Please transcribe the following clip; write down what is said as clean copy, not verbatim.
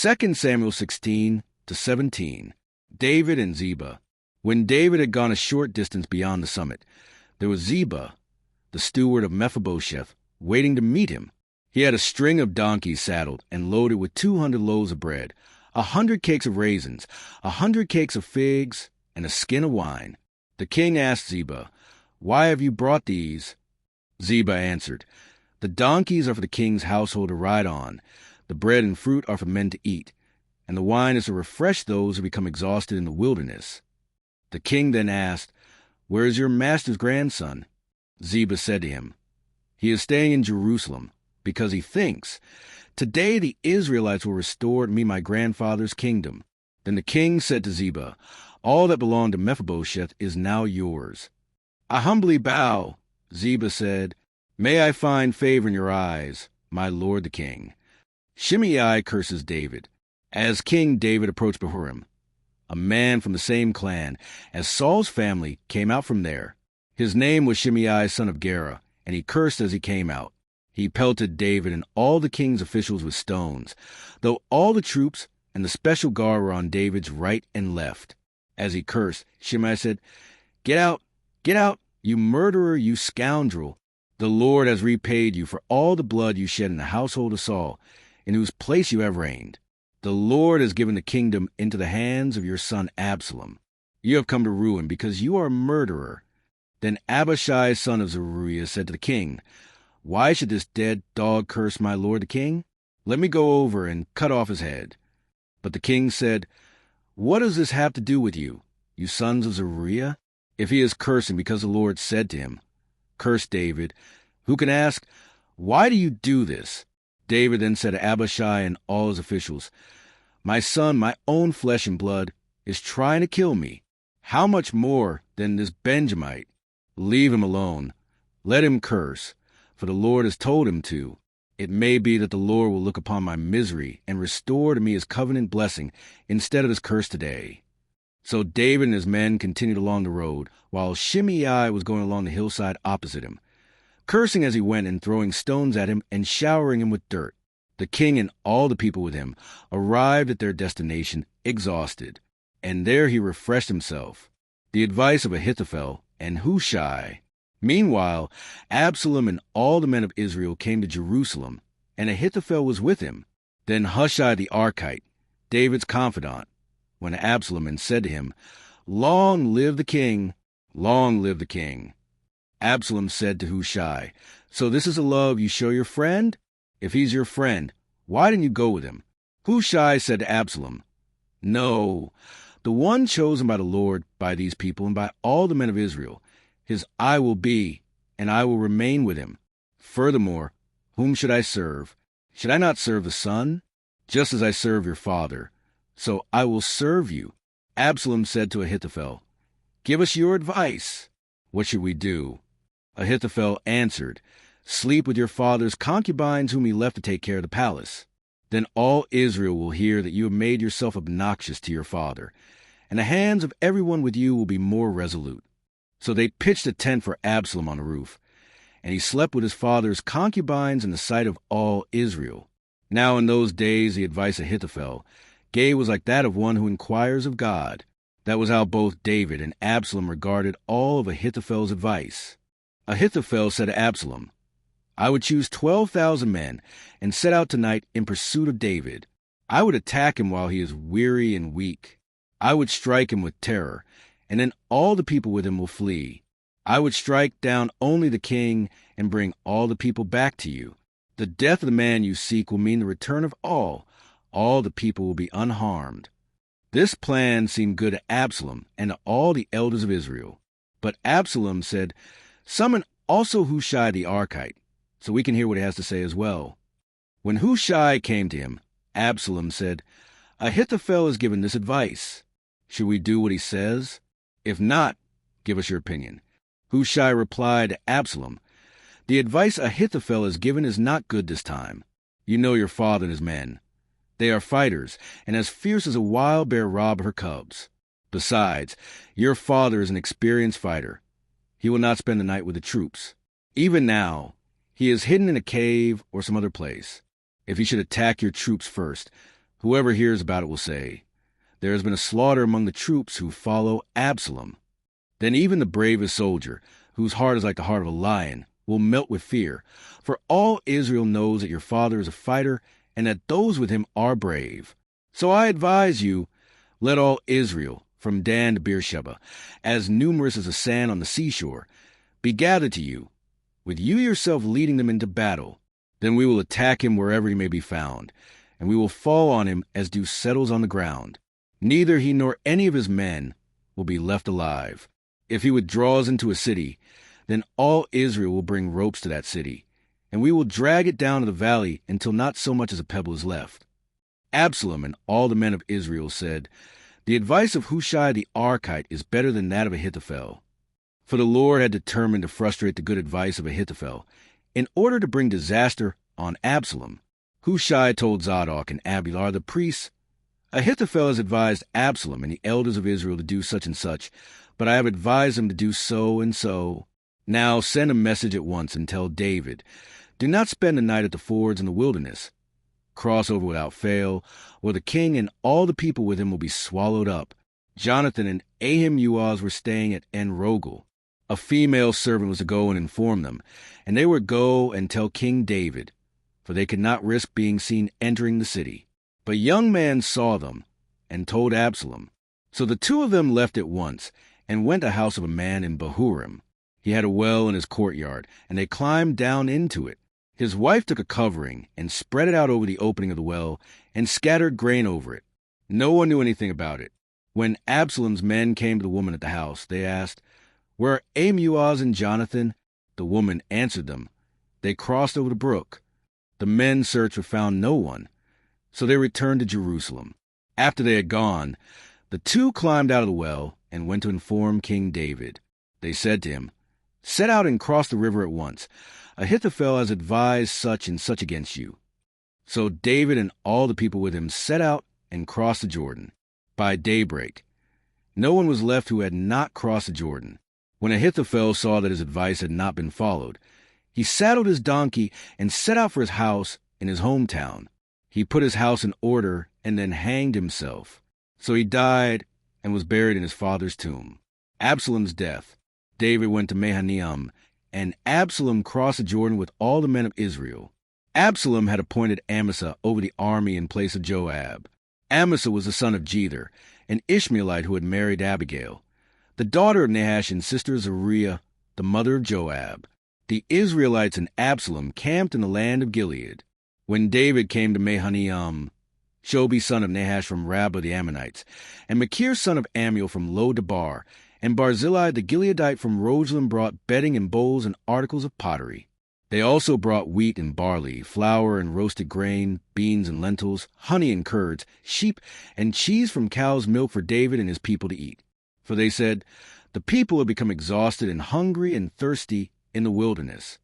2 Samuel 16-17. David and Ziba. When David had gone a short distance beyond the summit, there was Ziba, the steward of Mephibosheth, waiting to meet him. He had a string of donkeys saddled and loaded with 200 loaves of bread, 100 cakes of raisins, 100 cakes of figs, and a skin of wine. The king asked Ziba, "Why have you brought these?" Ziba answered, "The donkeys are for the king's household to ride on, the bread and fruit are for men to eat, and the wine is to refresh those who become exhausted in the wilderness." The king then asked, "Where is your master's grandson?" Ziba said to him, "He is staying in Jerusalem, because he thinks, 'Today the Israelites will restore to me my grandfather's kingdom.'" Then the king said to Ziba, "All that belonged to Mephibosheth is now yours." "I humbly bow," Ziba said. "May I find favor in your eyes, my lord the king." Shimei curses David. As King David approached before him, a man from the same clan as Saul's family came out from there. His name was Shimei, son of Gera, and he cursed as he came out. He pelted David and all the king's officials with stones, though all the troops and the special guard were on David's right and left. As he cursed, Shimei said, get out, you murderer, you scoundrel. The Lord has repaid you for all the blood you shed in the household of Saul, in whose place you have reigned. The Lord has given the kingdom into the hands of your son Absalom. You have come to ruin because you are a murderer." Then Abishai, son of Zeruiah, said to the king, "Why should this dead dog curse my lord the king? Let me go over and cut off his head." But the king said, "What does this have to do with you, you sons of Zeruiah? If he is cursing because the Lord said to him, 'Curse David,' who can ask, 'Why do you do this?'" David then said to Abishai and all his officials, "My son, my own flesh and blood, is trying to kill me. How much more than this Benjamite? Leave him alone. Let him curse, for the Lord has told him to. It may be that the Lord will look upon my misery and restore to me his covenant blessing instead of his curse today." So David and his men continued along the road, while Shimei was going along the hillside opposite him, cursing as he went and throwing stones at him and showering him with dirt. The king and all the people with him arrived at their destination exhausted, and there he refreshed himself. The advice of Ahithophel and Hushai. Meanwhile, Absalom and all the men of Israel came to Jerusalem, and Ahithophel was with him. Then Hushai the Archite, David's confidant, went to Absalom and said to him, "Long live the king! Long live the king!" Absalom said to Hushai, "So this is a love you show your friend? If he's your friend, why didn't you go with him?" Hushai said to Absalom, "No, the one chosen by the Lord, by these people, and by all the men of Israel, his I will be, and I will remain with him. Furthermore, whom should I serve? Should I not serve the son? Just as I serve your father, so I will serve you." Absalom said to Ahithophel, "Give us your advice. What should we do?" Ahithophel answered, "Sleep with your father's concubines whom he left to take care of the palace. Then all Israel will hear that you have made yourself obnoxious to your father, and the hands of everyone with you will be more resolute." So they pitched a tent for Absalom on the roof, and he slept with his father's concubines in the sight of all Israel. Now in those days the advice of Ahithophel gave was like that of one who inquires of God. That was how both David and Absalom regarded all of Ahithophel's advice. Ahithophel said to Absalom, "I would choose 12,000 men and set out tonight in pursuit of David. I would attack him while he is weary and weak. I would strike him with terror, and then all the people with him will flee. I would strike down only the king and bring all the people back to you. The death of the man you seek will mean the return of all. All the people will be unharmed." This plan seemed good to Absalom and to all the elders of Israel. But Absalom said, "Summon also Hushai the Archite, so we can hear what he has to say as well." When Hushai came to him, Absalom said, "Ahithophel has given this advice. Should we do what he says? If not, give us your opinion." Hushai replied to Absalom, "The advice Ahithophel has given is not good this time. You know your father and his men. They are fighters, and as fierce as a wild bear rob her cubs. Besides, your father is an experienced fighter. He will not spend the night with the troops. Even now, he is hidden in a cave or some other place. If he should attack your troops first, Whoever hears about it will say, 'There has been a slaughter among the troops who follow Absalom.' Then even the bravest soldier, whose heart is like the heart of a lion, will melt with fear, for all Israel knows that your father is a fighter and that those with him are brave. So I advise you, let all Israel, from Dan to Beersheba, as numerous as the sand on the seashore, be gathered to you, with you yourself leading them into battle. Then we will attack him wherever he may be found, and we will fall on him as dew settles on the ground. Neither he nor any of his men will be left alive. If he withdraws into a city, then all Israel will bring ropes to that city, and we will drag it down to the valley until not so much as a pebble is left." Absalom and all the men of Israel said, "The advice of Hushai the Archite is better than that of Ahithophel." For the Lord had determined to frustrate the good advice of Ahithophel in order to bring disaster on Absalom. Hushai told Zadok and Abiathar the priests, "Ahithophel has advised Absalom and the elders of Israel to do such and such, but I have advised them to do so and so. Now send a message at once and tell David, 'Do not spend the night at the fords in the wilderness. Cross over without fail, or the king and all the people with him will be swallowed up.'" Jonathan and Ahimaaz were staying at En-Rogel. A female servant was to go and inform them, and they would go and tell King David, for they could not risk being seen entering the city. But a young man saw them and told Absalom. So the two of them left at once and went to the house of a man in Bahurim. He had a well in his courtyard, and they climbed down into it. His wife took a covering and spread it out over the opening of the well and scattered grain over it. No one knew anything about it. When Absalom's men came to the woman at the house, they asked, "Where are Ahimaaz and Jonathan?" The woman answered them, "They crossed over the brook." The men searched but found no one. So they returned to Jerusalem. After they had gone, the two climbed out of the well and went to inform King David. They said to him, "Set out and cross the river at once. Ahithophel has advised such and such against you." So David and all the people with him set out and crossed the Jordan. By daybreak, no one was left who had not crossed the Jordan. When Ahithophel saw that his advice had not been followed, he saddled his donkey and set out for his house in his hometown. He put his house in order and then hanged himself. So he died and was buried in his father's tomb. Absalom's death. David went to Mahanaim, and Absalom crossed the Jordan with all the men of Israel. Absalom had appointed Amasa over the army in place of Joab. Amasa was the son of Jether, an Ishmaelite who had married Abigail, the daughter of Nahash and sister of Zeruiah, the mother of Joab. The Israelites and Absalom camped in the land of Gilead. When David came to Mahanaim, Shobi son of Nahash from Rabbah the Ammonites, and Machir son of Ammiel from Lo-Debar, and Barzillai the Gileadite from Rogelim brought bedding and bowls and articles of pottery. They also brought wheat and barley, flour and roasted grain, beans and lentils, honey and curds, sheep and cheese from cow's milk for David and his people to eat. For they said, "The people have become exhausted and hungry and thirsty in the wilderness."